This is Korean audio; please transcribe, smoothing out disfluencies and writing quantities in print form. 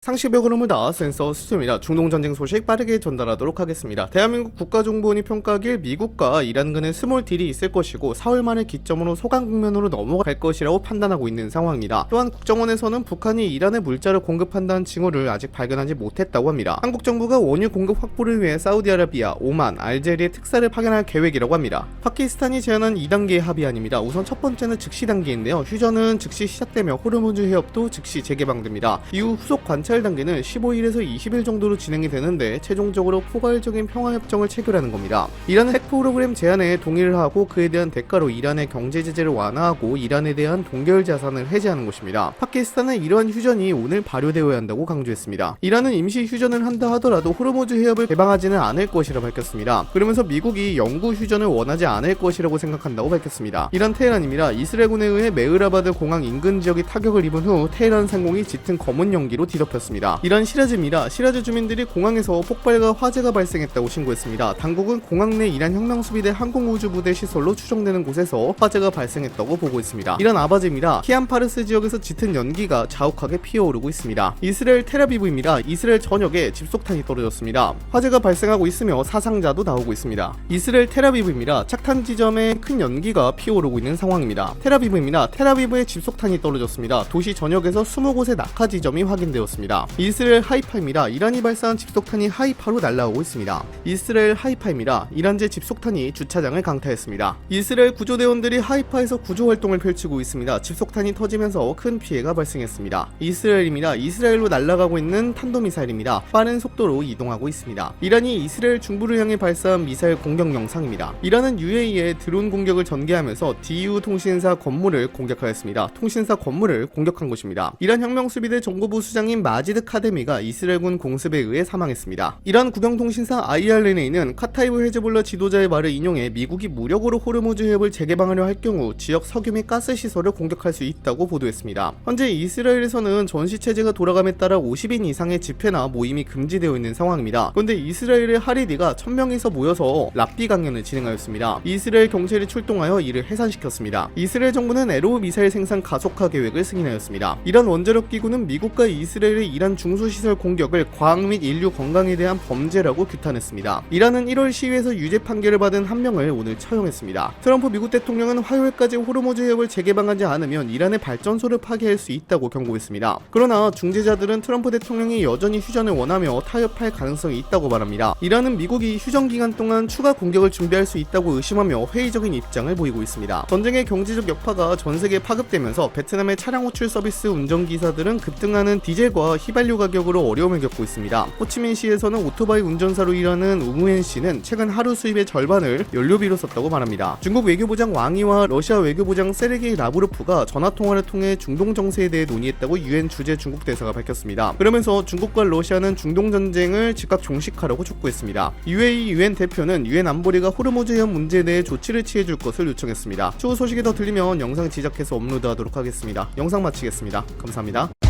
상시벽 흐름을 다 센서 수습니다. 중동전쟁 소식 빠르게 전달하도록 하겠습니다. 대한민국 국가정보원이 평가하길 미국과 이란 간의 스몰 딜이 있을 것이고 4월 말을 기점으로 소강 국면으로 넘어갈 것이라고 판단하고 있는 상황입니다. 또한 국정원에서는 북한이 이란에 물자를 공급한다는 징후를 아직 발견하지 못했다고 합니다. 한국 정부가 원유 공급 확보를 위해 사우디아라비아, 오만, 알제리에 특사를 파견할 계획이라고 합니다. 파키스탄이 제안한 2단계 합의안입니다. 우선 첫 번째는 즉시 단계인데요. 휴전은 즉시 시작되며 호르무즈 해협도 즉시 재개방됩니다. 이후 후속 관찰 단계는 15일에서 20일 정도로 진행이 되는데 최종적으로 포괄적인 평화협정을 체결하는 겁니다. 이란은 핵 프로그램 제안에 동의를 하고 그에 대한 대가로 이란의 경제 제재를 완화하고 이란에 대한 동결 자산을 해제하는 것입니다. 파키스탄은 이러한 휴전이 오늘 발효되어야 한다고 강조했습니다. 이란은 임시 휴전을 한다 하더라도 호르무즈 해협을 개방하지는 않을 것이라 밝혔습니다. 그러면서 미국이 영구 휴전을 원하지 않을 것이라고 생각한다고 밝혔습니다. 이란 테헤란입니다. 이스라엘군에 의해 메흐라바드 공항 인근 지역이 타격을 입은 후 테헤란 상공이 짙은 검은 연기로 뒤덮였습니다. 이란 시라즈입니다. 시라즈 주민들이 공항에서 폭발과 화재가 발생했다고 신고했습니다. 당국은 공항 내 이란 혁명수비대 항공우주부대 시설로 추정되는 곳에서 화재가 발생했다고 보고 있습니다. 이란 아바즈입니다. 키안 파르스 지역에서 짙은 연기가 자욱하게 피어오르고 있습니다. 이스라엘 텔아비브입니다. 이스라엘 전역에 집속탄이 떨어졌습니다. 화재가 발생하고 있으며 사상자도 나오고 있습니다. 이스라엘 텔아비브입니다. 착탄 지점에 큰 연기가 피어오르고 있는 상황입니다. 텔아비브입니다. 텔아비브에 집속탄이 떨어졌습니다. 도시 전역에서 20곳의 낙하 지점이 확인되었습니다. 이스라엘 하이파입니다. 이란이 발사한 집속탄이 하이파로 날아오고 있습니다. 이스라엘 하이파입니다. 이란제 집속탄이 주차장을 강타했습니다. 이스라엘 구조대원들이 하이파에서 구조활동을 펼치고 있습니다. 집속탄이 터지면서 큰 피해가 발생했습니다. 이스라엘입니다. 이스라엘로 날아가고 있는 탄도미사일입니다. 빠른 속도로 이동하고 있습니다. 이란이 이스라엘 중부를 향해 발사한 미사일 공격 영상입니다. 이란은 UAE에 드론 공격을 전개하면서 DU 통신사 건물을 공격하였습니다. 통신사 건물을 공격한 것입니다. 이란 혁명수비대 정보부 수장인 마지드 카데미가 이스라엘군 공습에 의해 사망했습니다. 이란 국영통신사 IRNA는 카타이브 헤즈볼라 지도자의 말을 인용해 미국이 무력으로 호르무즈 해협을 재개방하려 할 경우 지역 석유 및 가스 시설을 공격할 수 있다고 보도했습니다. 현재 이스라엘에서는 전시체제가 돌아감에 따라 50인 이상의 집회나 모임이 금지되어 있는 상황입니다. 그런데 이스라엘의 하리디가 1000명이서 모여서 랍비 강연을 진행하였습니다. 이스라엘 경찰이 출동하여 이를 해산시켰습니다. 이스라엘 정부는 에로우 미사일 생산 가속화 계획을 승인하였습니다. 이란 원자력 기구는 미국과 이스라엘의 이란 중수시설 공격을 과학 및 인류 건강에 대한 범죄라고 규탄했습니다. 이란은 1월 시위에서 유죄 판결을 받은 한 명을 오늘 처형했습니다. 트럼프 미국 대통령은 화요일까지 호르무즈 해협을 재개방하지 않으면 이란의 발전소를 파괴할 수 있다고 경고했습니다. 그러나 중재자들은 트럼프 대통령이 여전히 휴전을 원하며 타협할 가능성이 있다고 말합니다. 이란은 미국이 휴전 기간 동안 추가 공격을 준비할 수 있다고 의심하며 회의적인 입장을 보이고 있습니다. 전쟁의 경제적 여파가 전 세계에 파급되면서 베트남의 차량 호출 서비스 운전기사들은 급등하는 디젤과 휘발유 가격으로 어려움을 겪고 있습니다. 호치민시에서는 오토바이 운전사로 일하는 우무엔 씨는 최근 하루 수입의 절반을 연료비로 썼다고 말합니다. 중국 외교부장 왕이와 러시아 외교부장 세르게이 라브로프가 전화통화를 통해 중동 정세에 대해 논의했다고 유엔 주재 중국 대사가 밝혔습니다. 그러면서 중국과 러시아는 중동 전쟁을 즉각 종식하라고 촉구했습니다. UAE 유엔 대표는 유엔 안보리가 호르무즈 해협 문제에 대해 조치를 취해줄 것을 요청했습니다. 추후 소식이 더 들리면 영상 제작해서 업로드하도록 하겠습니다. 영상 마치겠습니다. 감사합니다.